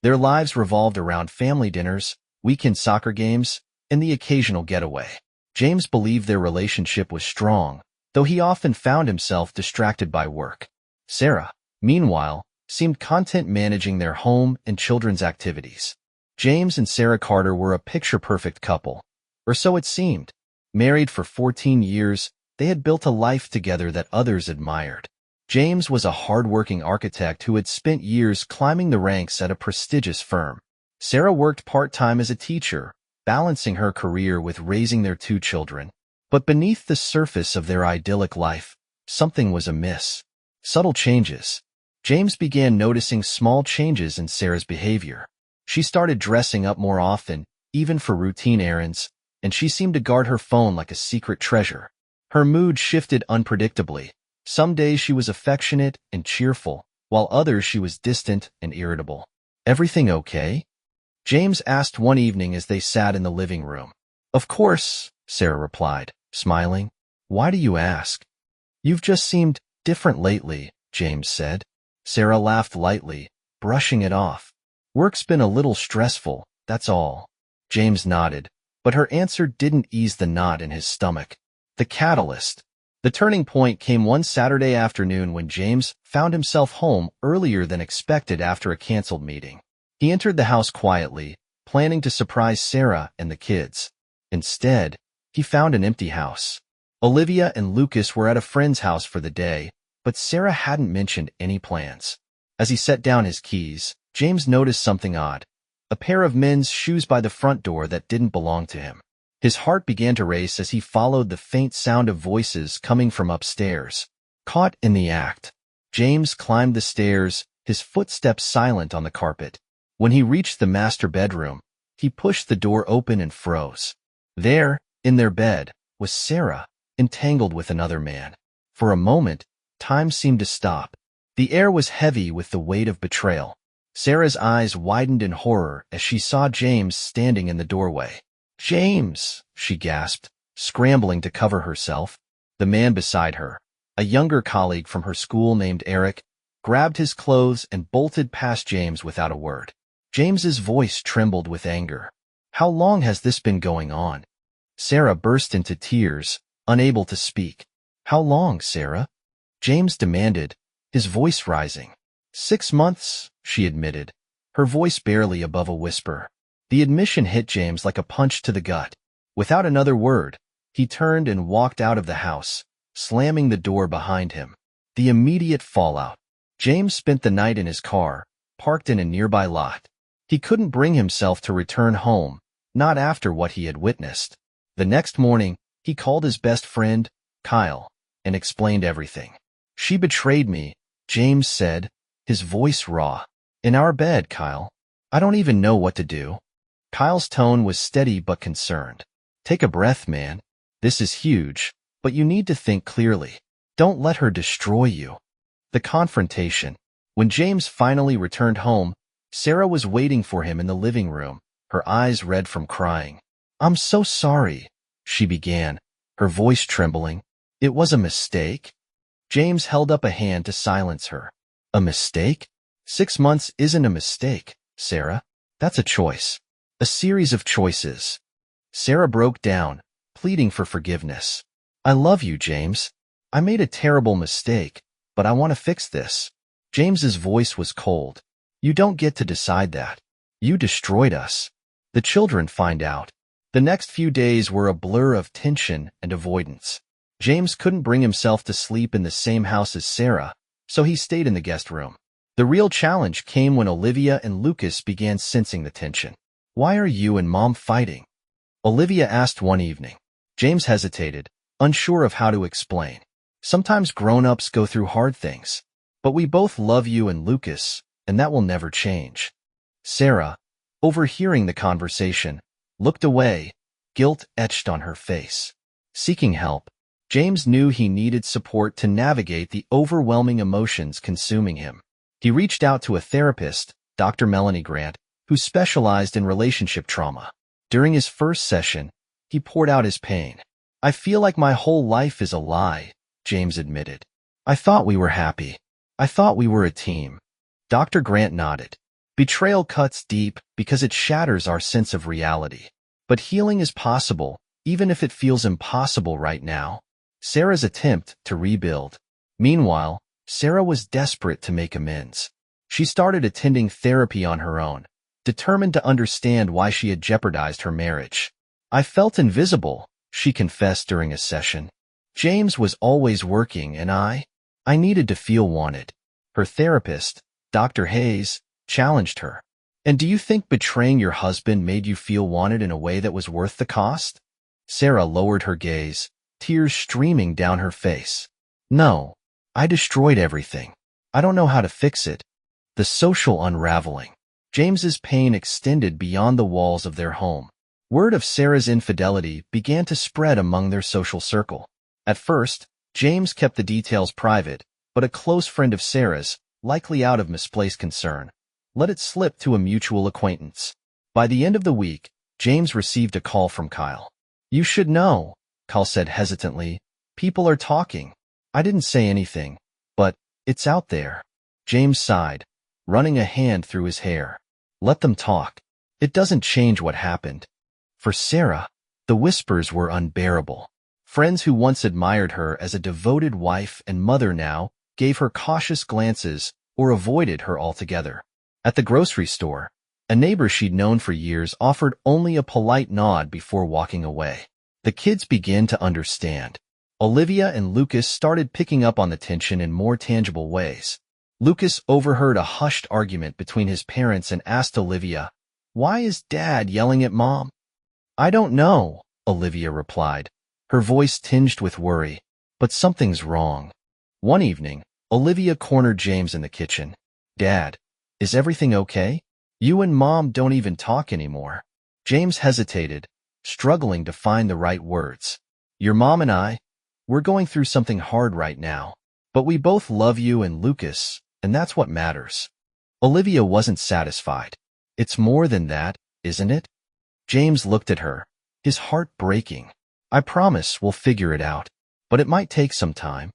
Their lives revolved around family dinners, weekend soccer games, and the occasional getaway. James believed their relationship was strong, though he often found himself distracted by work. Sarah, meanwhile, seemed content managing their home and children's activities. James and Sarah Carter were a picture-perfect couple, or so it seemed. Married for 14 years, they had built a life together that others admired. James was a hard-working architect who had spent years climbing the ranks at a prestigious firm. Sarah worked part-time as a teacher, balancing her career with raising their 2 children. But beneath the surface of their idyllic life, something was amiss. Subtle changes. James began noticing small changes in Sarah's behavior. She started dressing up more often, even for routine errands, and she seemed to guard her phone like a secret treasure. Her mood shifted unpredictably. Some days she was affectionate and cheerful, while others she was distant and irritable. "Everything okay?" James asked one evening as they sat in the living room. "Of course," Sarah replied, smiling. "Why do you ask?" "You've just seemed different lately," James said. Sarah laughed lightly, brushing it off. "Work's been a little stressful, that's all." James nodded, but her answer didn't ease the knot in his stomach. The catalyst. The turning point came one Saturday afternoon when James found himself home earlier than expected after a canceled meeting. He entered the house quietly, planning to surprise Sarah and the kids. Instead, he found an empty house. Olivia and Lucas were at a friend's house for the day, but Sarah hadn't mentioned any plans. As he set down his keys, James noticed something odd. A pair of men's shoes by the front door that didn't belong to him. His heart began to race as he followed the faint sound of voices coming from upstairs. Caught in the act, James climbed the stairs, his footsteps silent on the carpet. When he reached the master bedroom, he pushed the door open and froze. There, in their bed, was Sarah, entangled with another man. For a moment, time seemed to stop. The air was heavy with the weight of betrayal. Sarah's eyes widened in horror as she saw James standing in the doorway. "James!" she gasped, scrambling to cover herself. The man beside her, a younger colleague from her school named Eric, grabbed his clothes and bolted past James without a word. James's voice trembled with anger. "How long has this been going on?" Sarah burst into tears, unable to speak. "How long, Sarah?" James demanded, his voice rising. 6 months, she admitted, her voice barely above a whisper. The admission hit James like a punch to the gut. Without another word, he turned and walked out of the house, slamming the door behind him. The immediate fallout. James spent the night in his car, parked in a nearby lot. He couldn't bring himself to return home, not after what he had witnessed. The next morning, he called his best friend, Kyle, and explained everything. "She betrayed me," James said, his voice raw. "In our bed, Kyle. I don't even know what to do." Kyle's tone was steady but concerned. "Take a breath, man. This is huge, but you need to think clearly. Don't let her destroy you." The confrontation. When James finally returned home, Sarah was waiting for him in the living room, her eyes red from crying. "I'm so sorry," she began, her voice trembling. "It was a mistake." James held up a hand to silence her. "A mistake? 6 months isn't a mistake, Sarah. That's a choice. A series of choices." Sarah broke down, pleading for forgiveness. "I love you, James. I made a terrible mistake, but I want to fix this." James's voice was cold. "You don't get to decide that. You destroyed us. The children find out." The next few days were a blur of tension and avoidance. James couldn't bring himself to sleep in the same house as Sarah, so he stayed in the guest room. The real challenge came when Olivia and Lucas began sensing the tension. "Why are you and Mom fighting?" Olivia asked one evening. James hesitated, unsure of how to explain. "Sometimes grown-ups go through hard things. But we both love you and Lucas, and that will never change." Sarah, overhearing the conversation, looked away, guilt etched on her face. Seeking help, James knew he needed support to navigate the overwhelming emotions consuming him. He reached out to a therapist, Dr. Melanie Grant, who specialized in relationship trauma. During his first session, he poured out his pain. "I feel like my whole life is a lie," James admitted. "I thought we were happy. I thought we were a team." Dr. Grant nodded. Betrayal cuts deep because it shatters our sense of reality. But healing is possible, even if it feels impossible right now. Sarah's attempt to rebuild. Meanwhile, Sarah was desperate to make amends. She started attending therapy on her own, determined to understand why she had jeopardized her marriage. I felt invisible, she confessed during a session. James was always working and I needed to feel wanted. Her therapist, Dr. Hayes, challenged her. And do you think betraying your husband made you feel wanted in a way that was worth the cost? Sarah lowered her gaze, tears streaming down her face. No, I destroyed everything. I don't know how to fix it. The social unraveling. James's pain extended beyond the walls of their home. Word of Sarah's infidelity began to spread among their social circle. At first, James kept the details private, but a close friend of Sarah's, likely out of misplaced concern, let it slip to a mutual acquaintance. By the end of the week, James received a call from Kyle. You should know, Kyle said hesitantly. People are talking. I didn't say anything, but it's out there. James sighed, running a hand through his hair. Let them talk. It doesn't change what happened. For Sarah, the whispers were unbearable. Friends who once admired her as a devoted wife and mother now gave her cautious glances or avoided her altogether. At the grocery store, a neighbor she'd known for years offered only a polite nod before walking away. The kids began to understand. Olivia and Lucas started picking up on the tension in more tangible ways. Lucas overheard a hushed argument between his parents and asked Olivia, "Why is Dad yelling at Mom?" "I don't know," Olivia replied, her voice tinged with worry, "but something's wrong." One evening, Olivia cornered James in the kitchen. "Dad, is everything okay? You and Mom don't even talk anymore." James hesitated, struggling to find the right words. "Your mom and we're going through something hard right now, but we both love you and Lucas, and that's what matters." Olivia wasn't satisfied. "It's more than that, isn't it?" James looked at her, his heart breaking. "I promise we'll figure it out, but it might take some time."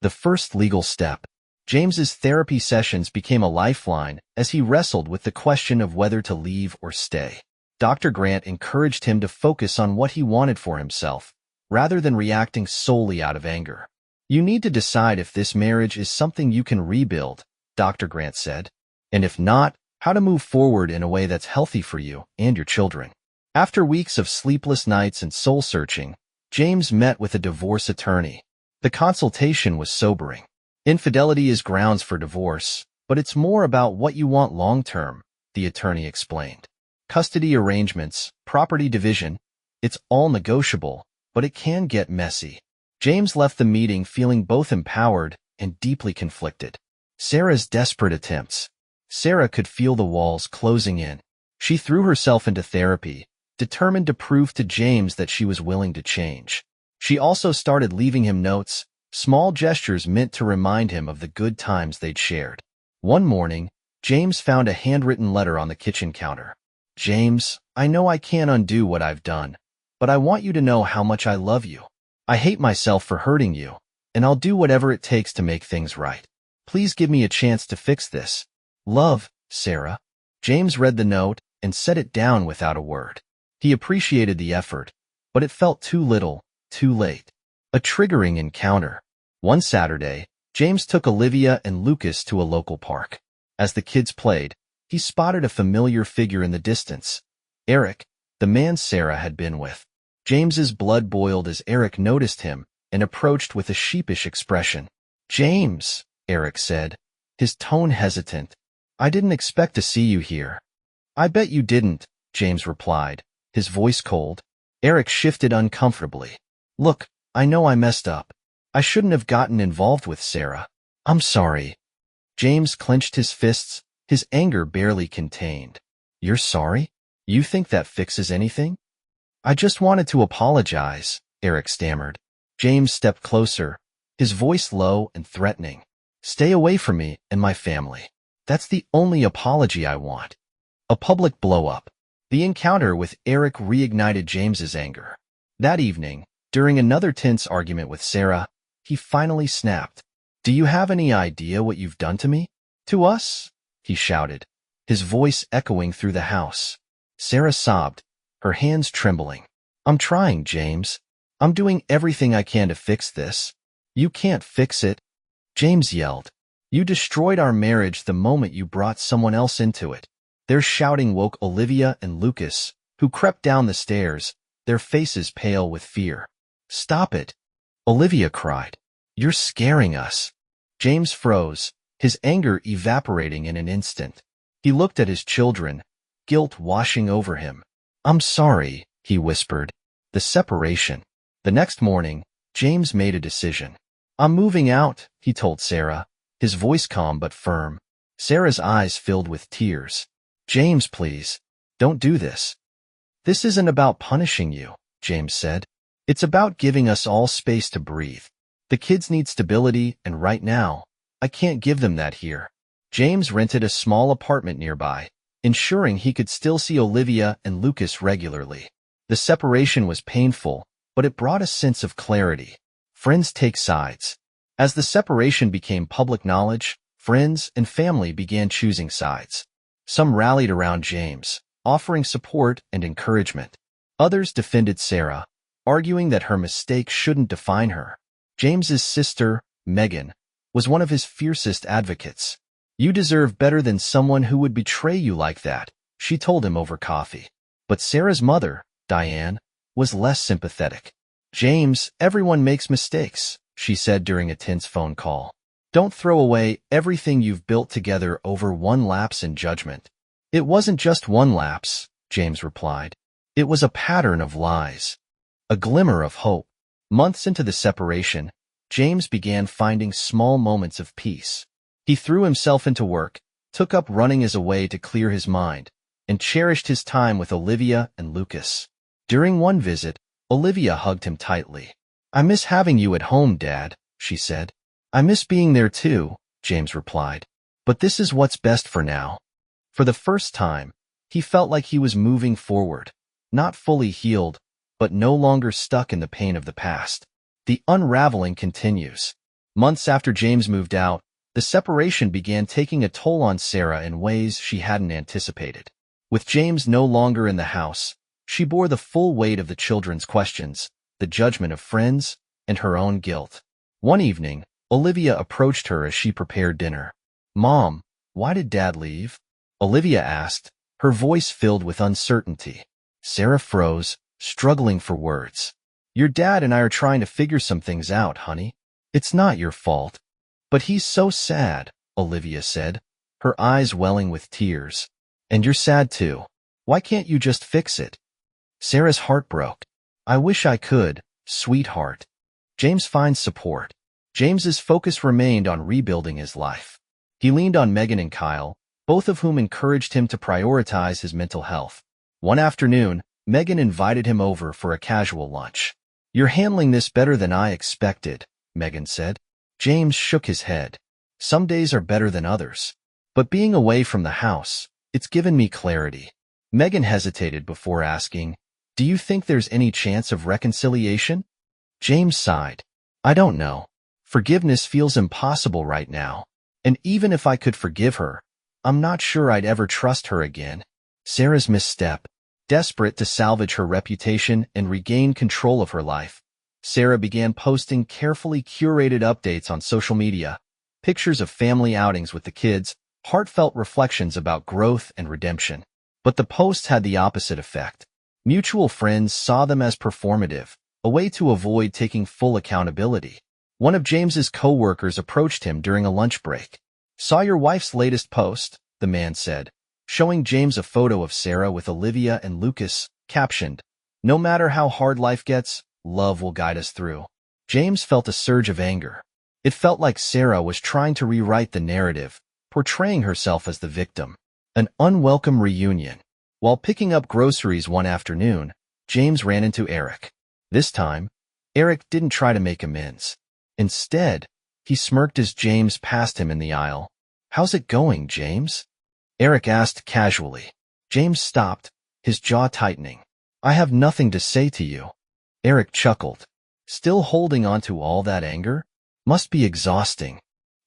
The first legal step. James's therapy sessions became a lifeline as he wrestled with the question of whether to leave or stay. Dr. Grant encouraged him to focus on what he wanted for himself, rather than reacting solely out of anger. "You need to decide if this marriage is something you can rebuild," Dr. Grant said, "and if not, how to move forward in a way that's healthy for you and your children." After weeks of sleepless nights and soul-searching, James met with a divorce attorney. The consultation was sobering. Infidelity is grounds for divorce, but it's more about what you want long-term, the attorney explained. Custody arrangements, property division, it's all negotiable, but it can get messy. James left the meeting feeling both empowered and deeply conflicted. Sarah's desperate attempts. Sarah could feel the walls closing in. She threw herself into therapy, determined to prove to James that she was willing to change. She also started leaving him notes, small gestures meant to remind him of the good times they'd shared. One morning, James found a handwritten letter on the kitchen counter. "James, I know I can't undo what I've done, but I want you to know how much I love you. I hate myself for hurting you, and I'll do whatever it takes to make things right. Please give me a chance to fix this. Love, Sarah." James read the note and set it down without a word. He appreciated the effort, but it felt too little, too late. A triggering encounter. One Saturday, James took Olivia and Lucas to a local park. As the kids played, he spotted a familiar figure in the distance. Eric, the man Sarah had been with. James's blood boiled as Eric noticed him and approached with a sheepish expression. "James," Eric said, his tone hesitant, "I didn't expect to see you here." "I bet you didn't," James replied, his voice cold. Eric shifted uncomfortably. "Look, I know I messed up. I shouldn't have gotten involved with Sarah. I'm sorry." James clenched his fists, his anger barely contained. "You're sorry? You think that fixes anything?" "I just wanted to apologize," Eric stammered. James stepped closer, his voice low and threatening. "Stay away from me and my family. That's the only apology I want." A public blow-up. The encounter with Eric reignited James's anger. That evening, during another tense argument with Sarah, he finally snapped. "Do you have any idea what you've done to me? To us?" he shouted. his voice echoing through the house. Sarah sobbed, her hands trembling. I'm trying, James. I'm doing everything I can to fix this. You can't fix it, James yelled. You destroyed our marriage the moment you brought someone else into it. Their shouting woke Olivia and Lucas, who crept down the stairs, their faces pale with fear. Stop it, Olivia cried. You're scaring us. James froze, his anger evaporating in an instant. He looked at his children, guilt washing over him. I'm sorry, he whispered. The separation. The next morning, James made a decision. I'm moving out, he told Sarah, his voice calm but firm. Sarah's eyes filled with tears. James, please, don't do this. This isn't about punishing you, James said. It's about giving us all space to breathe. The kids need stability, and right now, I can't give them that here. James rented a small apartment nearby, ensuring he could still see Olivia and Lucas regularly. The separation was painful, but it brought a sense of clarity. Friends take sides. As the separation became public knowledge, friends and family began choosing sides. Some rallied around James, offering support and encouragement. Others defended Sarah, arguing that her mistake shouldn't define her. James's sister, Megan, was one of his fiercest advocates. You deserve better than someone who would betray you like that, she told him over coffee. But Sarah's mother, Diane, was less sympathetic. James, everyone makes mistakes, she said during a tense phone call. Don't throw away everything you've built together over one lapse in judgment. It wasn't just one lapse, James replied. It was a pattern of lies. A glimmer of hope. Months into the separation, James began finding small moments of peace. He threw himself into work, took up running as a way to clear his mind, and cherished his time with Olivia and Lucas. During one visit, Olivia hugged him tightly. I miss having you at home, Dad, she said. I miss being there too, James replied. But this is what's best for now. For the first time, he felt like he was moving forward, not fully healed, but no longer stuck in the pain of the past. The unraveling continues. Months after James moved out, the separation began taking a toll on Sarah in ways she hadn't anticipated. With James no longer in the house, she bore the full weight of the children's questions, the judgment of friends, and her own guilt. One evening, Olivia approached her as she prepared dinner. Mom, why did Dad leave? Olivia asked, her voice filled with uncertainty. Sarah froze, struggling for words. Your dad and I are trying to figure some things out, honey. It's not your fault. But he's so sad, Olivia said, her eyes welling with tears. And you're sad too. Why can't you just fix it? Sarah's heart broke. I wish I could, sweetheart. James finds support. James's focus remained on rebuilding his life. He leaned on Megan and Kyle, both of whom encouraged him to prioritize his mental health. One afternoon, Megan invited him over for a casual lunch. You're handling this better than I expected, Megan said. James shook his head. Some days are better than others. But being away from the house, it's given me clarity. Megan hesitated before asking, do you think there's any chance of reconciliation? James sighed. I don't know. Forgiveness feels impossible right now. And even if I could forgive her, I'm not sure I'd ever trust her again. Sarah's misstep. Desperate to salvage her reputation and regain control of her life, Sarah began posting carefully curated updates on social media, pictures of family outings with the kids, heartfelt reflections about growth and redemption. But the posts had the opposite effect. Mutual friends saw them as performative, a way to avoid taking full accountability. One of James's co-workers approached him during a lunch break. Saw your wife's latest post, the man said, showing James a photo of Sarah with Olivia and Lucas, captioned, no matter how hard life gets, love will guide us through. James felt a surge of anger. It felt like Sarah was trying to rewrite the narrative, portraying herself as the victim. An unwelcome reunion. While picking up groceries one afternoon, James ran into Eric. This time, Eric didn't try to make amends. Instead, he smirked as James passed him in the aisle. How's it going, James? Eric asked casually. James stopped, his jaw tightening. I have nothing to say to you. Eric chuckled. Still holding on to all that anger? Must be exhausting.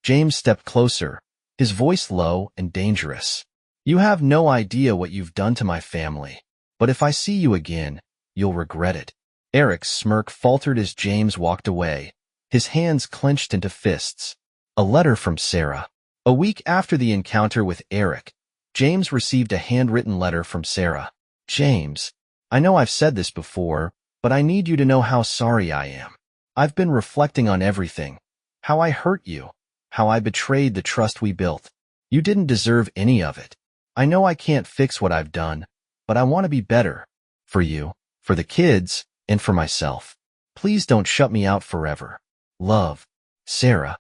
James stepped closer, his voice low and dangerous. You have no idea what you've done to my family. But if I see you again, you'll regret it. Eric's smirk faltered as James walked away, his hands clenched into fists. A letter from Sarah. A week after the encounter with Eric, James received a handwritten letter from Sarah. James, I know I've said this before, but I need you to know how sorry I am. I've been reflecting on everything. How I hurt you. How I betrayed the trust we built. You didn't deserve any of it. I know I can't fix what I've done, but I want to be better. For you, for the kids, and for myself. Please don't shut me out forever. Love, Sarah.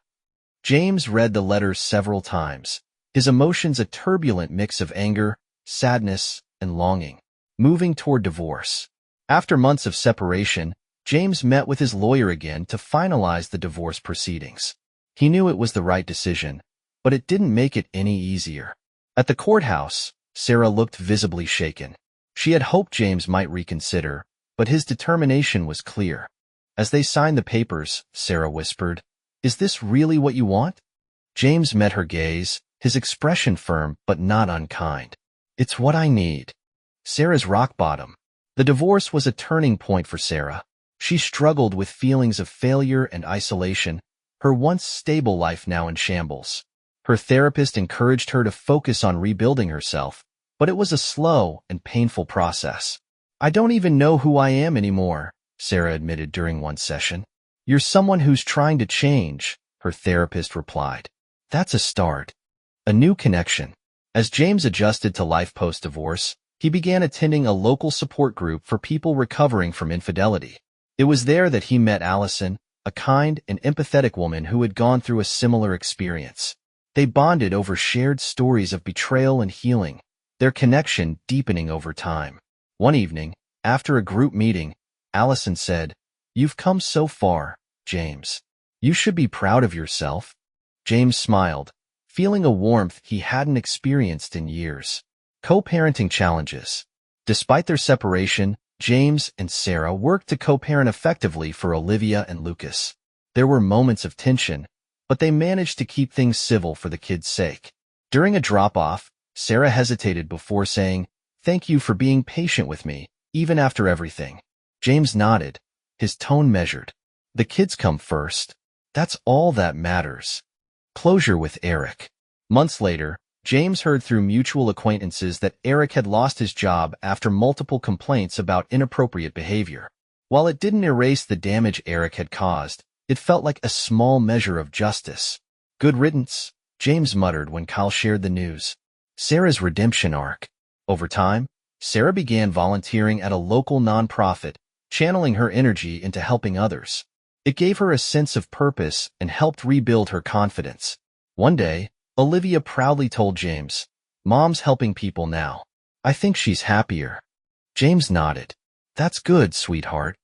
James read the letter several times, his emotions a turbulent mix of anger, sadness, and longing, moving toward divorce. After months of separation, James met with his lawyer again to finalize the divorce proceedings. He knew it was the right decision, but it didn't make it any easier. At the courthouse, Sarah looked visibly shaken. She had hoped James might reconsider, but his determination was clear. As they signed the papers, Sarah whispered, "Is this really what you want?" James met her gaze, his expression firm but not unkind. "It's what I need." Sarah's rock bottom. The divorce was a turning point for Sarah. She struggled with feelings of failure and isolation, her once stable life now in shambles. Her therapist encouraged her to focus on rebuilding herself, but it was a slow and painful process. "I don't even know who I am anymore," Sarah admitted during one session. "You're someone who's trying to change," her therapist replied. "That's a start. A new connection." As James adjusted to life post-divorce, he began attending a local support group for people recovering from infidelity. It was there that he met Allison, a kind and empathetic woman who had gone through a similar experience. They bonded over shared stories of betrayal and healing, their connection deepening over time. One evening, after a group meeting, Allison said, "You've come so far, James. You should be proud of yourself." James smiled, feeling a warmth he hadn't experienced in years. Co-parenting challenges. Despite their separation, James and Sarah worked to co-parent effectively for Olivia and Lucas. There were moments of tension, but they managed to keep things civil for the kids' sake. During a drop-off, Sarah hesitated before saying, "Thank you for being patient with me, even after everything." James nodded, his tone measured. "The kids come first. That's all that matters." Closure with Eric. Months later, James heard through mutual acquaintances that Eric had lost his job after multiple complaints about inappropriate behavior. While it didn't erase the damage Eric had caused, it felt like a small measure of justice. "Good riddance," James muttered when Kyle shared the news. Sarah's redemption arc. Over time, Sarah began volunteering at a local nonprofit, channeling her energy into helping others. It gave her a sense of purpose and helped rebuild her confidence. One day, Olivia proudly told James, "Mom's helping people now. I think she's happier." James nodded. "That's good, sweetheart.